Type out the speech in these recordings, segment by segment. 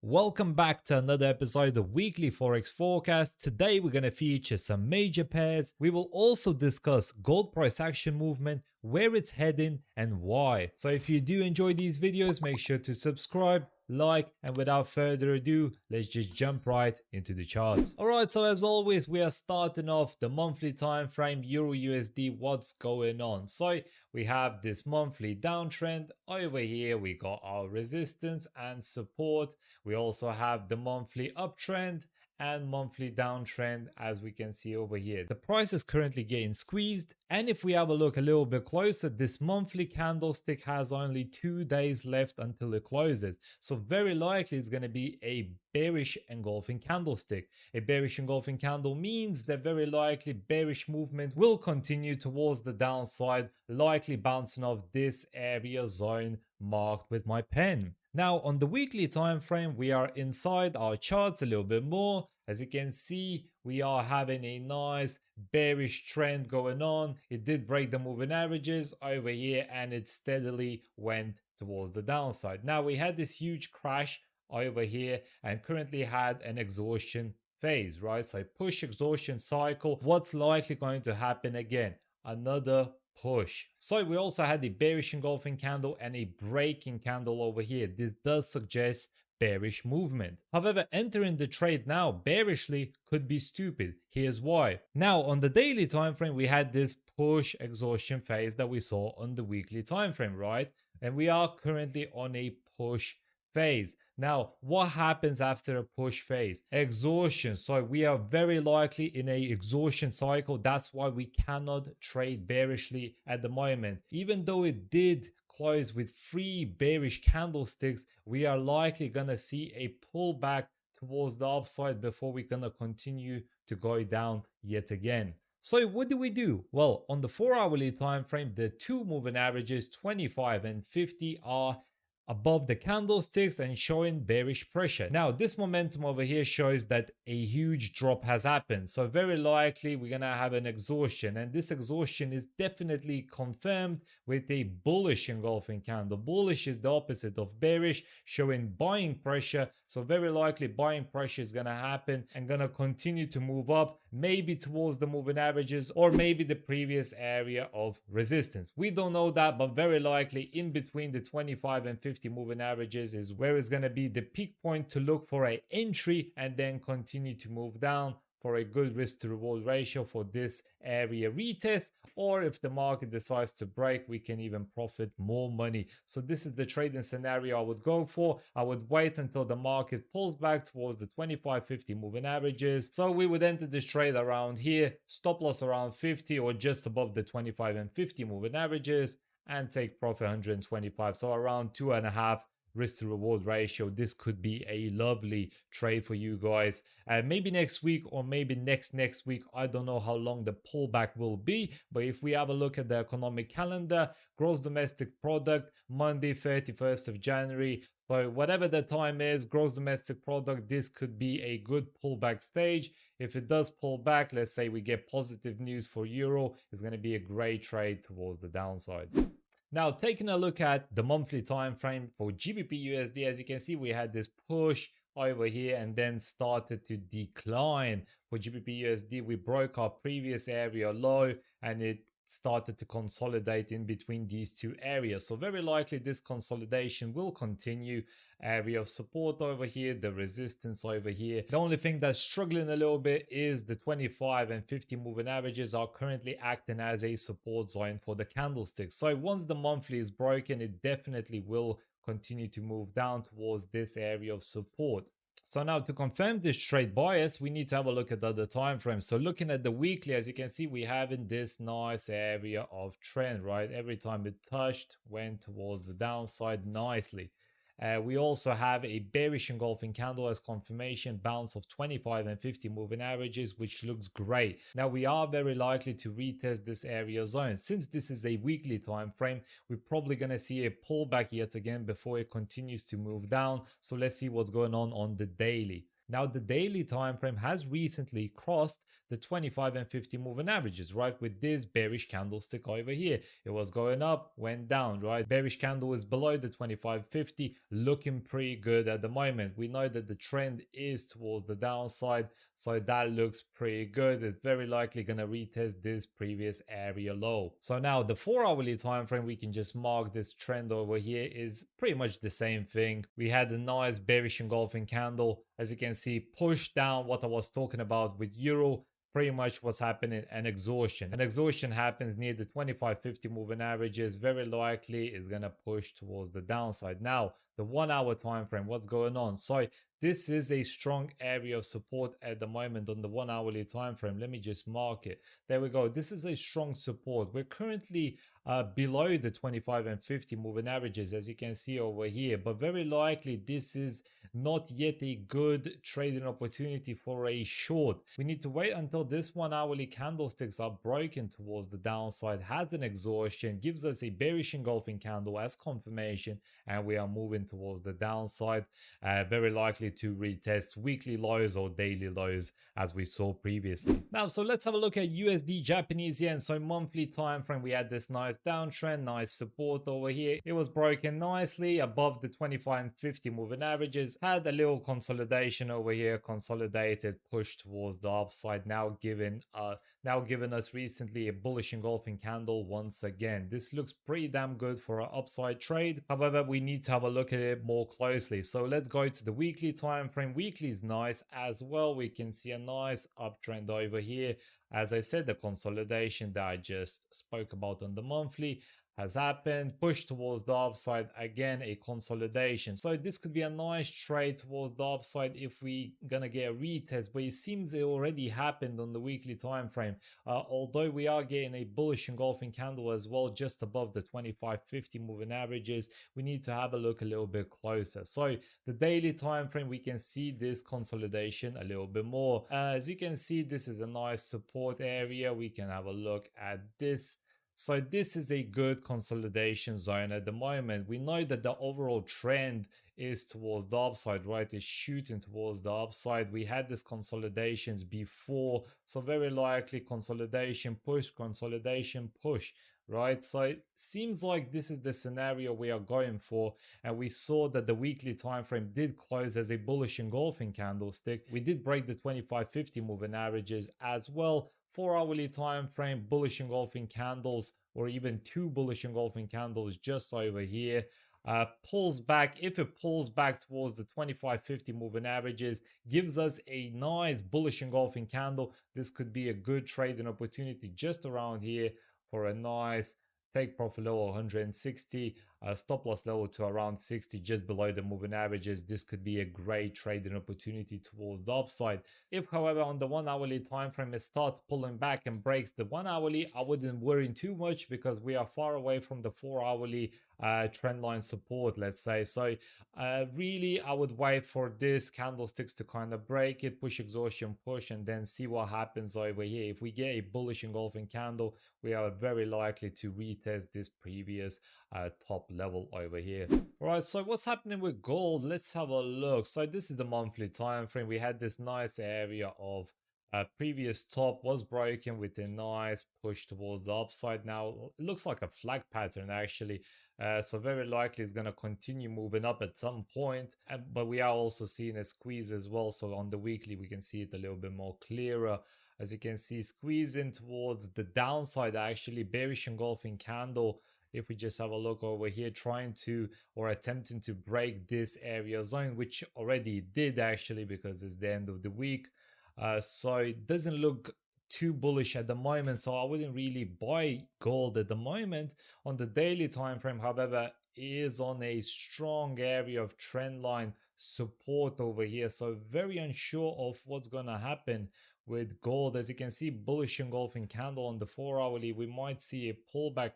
Welcome back to another episode of Weekly Forex Forecast. Today we're going to feature some major pairs. We will also discuss gold price action movement, where it's heading and why. So if you do enjoy these videos, make sure to subscribe, like, and without further ado, let's just jump right into the charts. Alright, so as always, we are starting off the monthly time frame, Euro USD, what's going on. So we have this monthly downtrend. Over here we got our resistance and support. We also have the monthly uptrend and monthly downtrend, as we can see over here. The price is currently getting squeezed, and if we have a look a little bit closer, this monthly candlestick has only 2 days left until it closes, so very likely it's going to be a bearish engulfing candlestick. A bearish engulfing candle means that very likely bearish movement will continue towards the downside, likely bouncing off this area zone marked with my pen. Now on the weekly time frame, we are inside our charts a little bit more. As you can see, we are having a nice bearish trend going on. It did break the moving averages over here and it steadily went towards the downside. Now we had this huge crash over here and currently had an exhaustion phase, right? So push exhaustion cycle. What's likely going to happen again? Another push. So we also had a bearish engulfing candle and a breaking candle over here. This does suggest bearish movement. However, entering the trade now bearishly could be stupid. Here's why. Now on the daily time frame, we had this push exhaustion phase that we saw on the weekly time frame, right? And we are currently on a push phase. Now, what happens after a push phase? Exhaustion. So we are very likely in a exhaustion cycle. That's why we cannot trade bearishly at the moment. Even though it did close with 3 bearish candlesticks, we are likely gonna see a pullback towards the upside before we're gonna continue to go down yet again. So what do? Well, on the 4-hourly time frame, the 2 moving averages 25 and 50 are above the candlesticks and showing bearish pressure. Now this momentum over here shows that a huge drop has happened, so very likely we're gonna have an exhaustion, and this exhaustion is definitely confirmed with a bullish engulfing candle. Bullish is the opposite of bearish, showing buying pressure, so very likely buying pressure is gonna happen and gonna continue to move up, maybe towards the moving averages or maybe the previous area of resistance. We don't know that, but very likely in between the 25 and 50 moving averages is where it's going to be the peak point to look for an entry and then continue to move down for a good risk to reward ratio for this area retest, or if the market decides to break, we can even profit more money. So this is the trading scenario I would go for. I would wait until the market pulls back towards the 25-50 moving averages. So we would enter this trade around here, stop loss around 50 or just above the 25 and 50 moving averages, and take profit 125. So around 2.5 risk to reward ratio. This could be a lovely trade for you guys. Maybe next week or maybe next week. I don't know how long the pullback will be, but if we have a look at the economic calendar, gross domestic product, Monday 31st of January. So whatever the time is, gross domestic product, this could be a good pullback stage. If it does pull back, let's say we get positive news for euro, it's going to be a great trade towards the downside. Now, taking a look at the monthly time frame for GBPUSD, as you can see, we had this push over here and then started to decline. For GBPUSD, we broke our previous area low and it started to consolidate in between these two areas. So very likely this consolidation will continue. Area of support over here, the resistance over here. The only thing that's struggling a little bit is the 25 and 50 moving averages are currently acting as a support zone for the candlesticks. So once the monthly is broken, it definitely will continue to move down towards this area of support. So now to confirm this trade bias, we need to have a look at the other time frames. So looking at the weekly, as you can see, we have in this nice area of trend, right? Every time it touched, went towards the downside nicely. We also have a bearish engulfing candle as confirmation, bounce of 25 and 50 moving averages, which looks great. Now we are very likely to retest this area zone. Since this is a weekly time frame, we're probably going to see a pullback yet again before it continues to move down. So let's see what's going on the daily. Now the daily time frame has recently crossed the 25 and 50 moving averages, right? With this bearish candlestick over here, it was going up, went down, right? Bearish candle is below the 25.50, looking pretty good at the moment. We know that the trend is towards the downside, so that looks pretty good. It's very likely going to retest this previous area low. So now the 4-hourly time frame, we can just mark this trend over here is pretty much the same thing. We had a nice bearish engulfing candle, as you can see, push down what I was talking about with euro. Pretty much what's happening, an exhaustion. An exhaustion happens near the 25.50 moving averages. Very likely is going to push towards the downside. Now, the 1 hour time frame, what's going on? So this is a strong area of support at the moment on the 1 hourly time frame. Let me just mark it. There we go. This is a strong support. We're currently below the 25 and 50 moving averages, as you can see over here, but very likely this is not yet a good trading opportunity for a short. We need to wait until this 1 hourly candlesticks are broken towards the downside, has an exhaustion, gives us a bearish engulfing candle as confirmation, and we are moving towards the downside, very likely to retest weekly lows or daily lows as we saw previously. Now, so let's have a look at USD Japanese yen. So monthly time frame, we had this nice downtrend, nice support over here. It was broken nicely above the 25 and 50 moving averages, had a little consolidation over here, consolidated, pushed towards the upside, now giving us recently a bullish engulfing candle once again. This looks pretty damn good for an upside trade. However, we need to have a look at it more closely. So let's go to the weekly time frame. Weekly is nice as well. We can see a nice uptrend over here. As I said, the consolidation that I just spoke about on the monthly has happened, pushed towards the upside, again a consolidation. So this could be a nice trade towards the upside if we gonna get a retest, but it seems it already happened on the weekly time frame. Although we are getting a bullish engulfing candle as well, just above the 25.50 moving averages, we need to have a look a little bit closer. So the daily time frame, we can see this consolidation a little bit more. As you can see, this is a nice support area. We can have a look at this. So this is a good consolidation zone at the moment. We know that the overall trend is towards the upside, right? It's shooting towards the upside. We had these consolidations before, so very likely consolidation push, right? So it seems like this is the scenario we are going for, and we saw that the weekly time frame did close as a bullish engulfing candlestick. We did break the 25.50 moving averages as well. 4-hourly time frame, bullish engulfing candles, or even two bullish engulfing candles just over here. Pulls back. If it pulls back towards the 25.50 moving averages, gives us a nice bullish engulfing candle. This could be a good trading opportunity just around here for a nice take profit level 160, stop loss level to around 60, just below the moving averages. This could be a great trading opportunity towards the upside. If, however, on the 1 hourly time frame it starts pulling back and breaks the 1 hourly, I wouldn't worry too much because we are far away from the 4 hourly trend line support, let's say. So really I would wait for this candlesticks to kind of break it, push exhaustion, push, and then see what happens over here. If we get a bullish engulfing candle, we are very likely to retest this previous top level over here. All right, so what's happening with gold? Let's have a look. So this is the monthly time frame. We had this nice area of previous top was broken with a nice push towards the upside. Now it looks like a flag pattern actually, so very likely it's going to continue moving up at some point, but we are also seeing a squeeze as well. So on the weekly we can see it a little bit more clearer. As you can see, squeezing towards the downside, actually bearish engulfing candle. If we just have a look over here, trying to or attempting to break this area zone, which already did actually because it's the end of the week. So it doesn't look too bullish at the moment, so I wouldn't really buy gold at the moment. On the daily time frame, however, is on a strong area of trend line support over here, so very unsure of what's gonna happen with gold. As you can see, bullish engulfing candle on the 4 hourly. We might see a pullback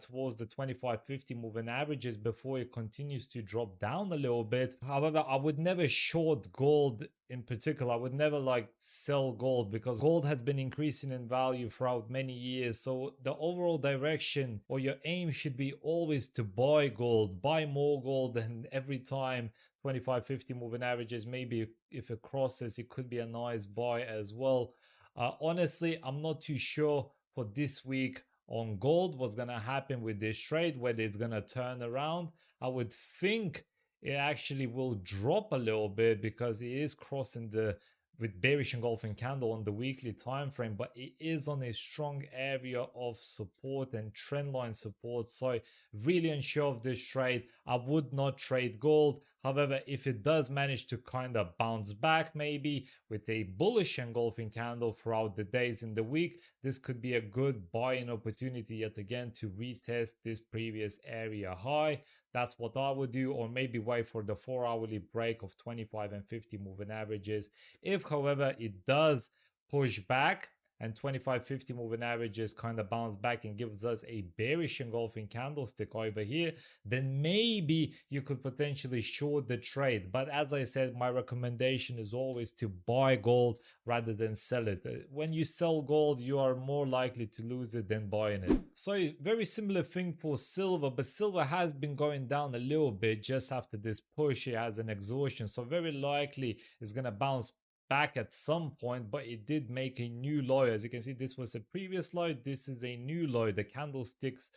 towards the 25.50 moving averages before it continues to drop down a little bit. However, I would never short gold in particular. I would never like sell gold because gold has been increasing in value throughout many years. So the overall direction or your aim should be always to buy gold, buy more gold, and every time 25-50 moving averages. Maybe if it crosses, it could be a nice buy as well. Honestly, I'm not too sure for this week on gold what's gonna happen with this trade, whether it's gonna turn around. I would think it actually will drop a little bit because it is crossing the with bearish engulfing candle on the weekly time frame, but it is on a strong area of support and trendline support. So really unsure of this trade. I would not trade gold. However, if it does manage to kind of bounce back, maybe with a bullish engulfing candle throughout the days in the week, this could be a good buying opportunity yet again to retest this previous area high. That's what I would do, or maybe wait for the 4-hourly break of 25 and 50 moving averages. If, however, it does push back and 25-50 moving averages kind of bounce back and gives us a bearish engulfing candlestick over here, then maybe you could potentially short the trade. But as I said, my recommendation is always to buy gold rather than sell it. When you sell gold, you are more likely to lose it than buying it. So very similar thing for silver, but silver has been going down a little bit just after this push. It has an exhaustion, so very likely it's going to bounce back at some point, but it did make a new low. As you can see, this was a previous low, this is a new low. The candlesticks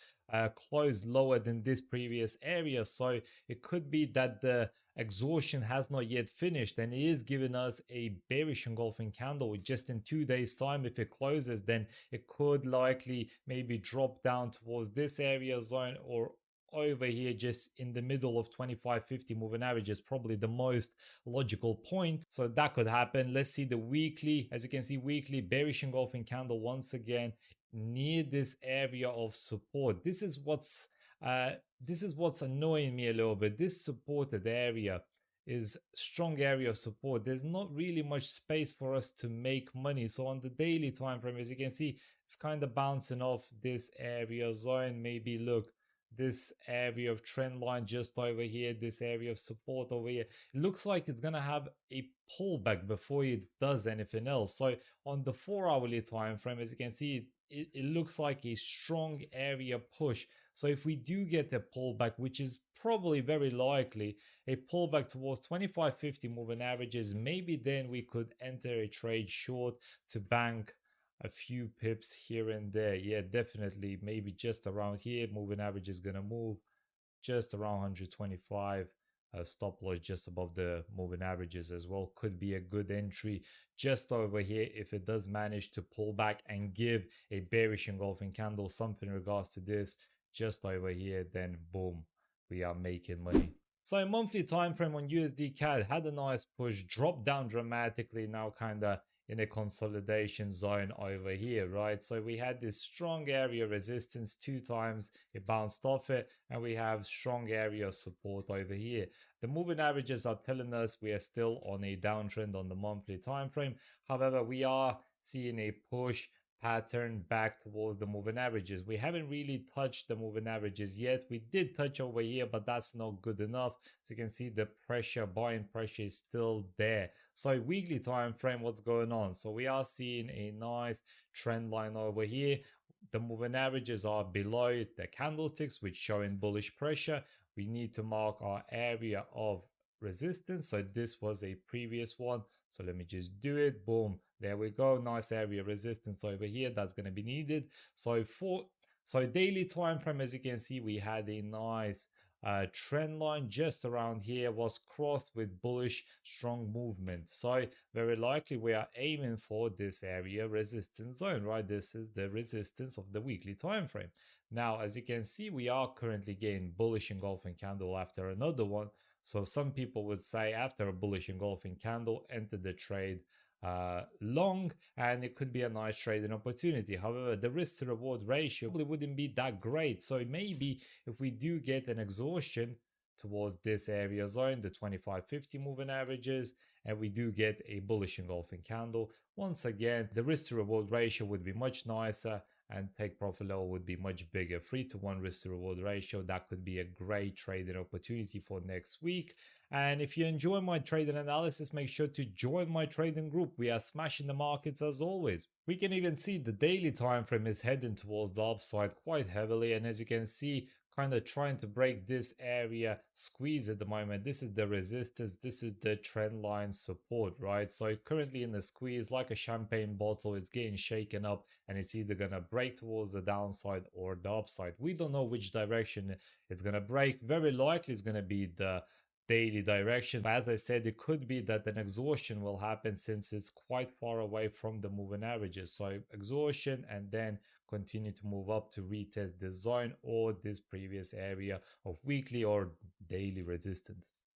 closed lower than this previous area, so it could be that the exhaustion has not yet finished and it is giving us a bearish engulfing candle. Just in 2 days time, if it closes, then it could likely maybe drop down towards this area zone, or over here just in the middle of 25-50 moving average is probably the most logical point. So that could happen. Let's see the weekly. As you can see, weekly bearish engulfing candle once again near this area of support. This is what's annoying me a little bit. This supported area is strong area of support. There's not really much space for us to make money. So on the daily time frame, as you can see, it's kind of bouncing off this area zone. Maybe look, this area of trend line just over here, this area of support over here. It looks like it's gonna have a pullback before it does anything else. So on the 4-hourly time frame, as you can see, it looks like a strong area push. So if we do get a pullback, which is probably very likely, a pullback towards 25-50 moving averages, maybe then we could enter a trade short to bank a few pips here and there. Yeah, definitely, maybe just around here. Moving average is gonna move just around 125. Stop loss just above the moving averages as well could be a good entry just over here if it does manage to pull back and give a bearish engulfing candle, something in regards to this just over here, then boom, we are making money. So a monthly time frame on USDCAD had a nice push, dropped down dramatically, now kind of in a consolidation zone over here, right? So we had this strong area resistance 2 times, it bounced off it, and we have strong area of support over here. The moving averages are telling us we are still on a downtrend on the monthly time frame. However, we are seeing a push pattern back towards the moving averages. We haven't really touched the moving averages yet. We did touch over here, but that's not good enough. So you can see the pressure, buying pressure is still there. So weekly time frame, what's going on? So we are seeing a nice trend line over here. The moving averages are below the candlesticks, which showing bullish pressure. We need to mark our area of resistance. So this was a previous one. So let me just do it. Boom. There we go. Nice area resistance over here. That's going to be needed. So daily time frame, as you can see, we had a nice trend line just around here, was crossed with bullish strong movement. So very likely we are aiming for this area resistance zone, right? This is the resistance of the weekly time frame. Now, as you can see, we are currently getting bullish engulfing candle after another one. So some people would say after a bullish engulfing candle, enter the trade long, and it could be a nice trading opportunity. However, the risk to reward ratio probably wouldn't be that great. So maybe if we do get an exhaustion towards this area zone, the 25-50 moving averages, and we do get a bullish engulfing candle, once again, the risk to reward ratio would be much nicer and take profit level would be much bigger. 3-to-1 risk to reward ratio, that could be a great trading opportunity for next week. And if you enjoy my trading analysis, make sure to join my trading group. We are smashing the markets as always. We can even see the daily time frame is heading towards the upside quite heavily, and as you can see, kind of trying to break this area squeeze at the moment. This is the resistance, this is the trend line support, right? So currently in the squeeze, like a champagne bottle, it's getting shaken up, and it's either gonna break towards the downside or the upside. We don't know which direction it's gonna break. Very likely it's gonna be the daily direction. But as I said, it could be that an exhaustion will happen since it's quite far away from the moving averages. So exhaustion, and then continue to move up to retest this zone or this previous area of weekly or daily resistance.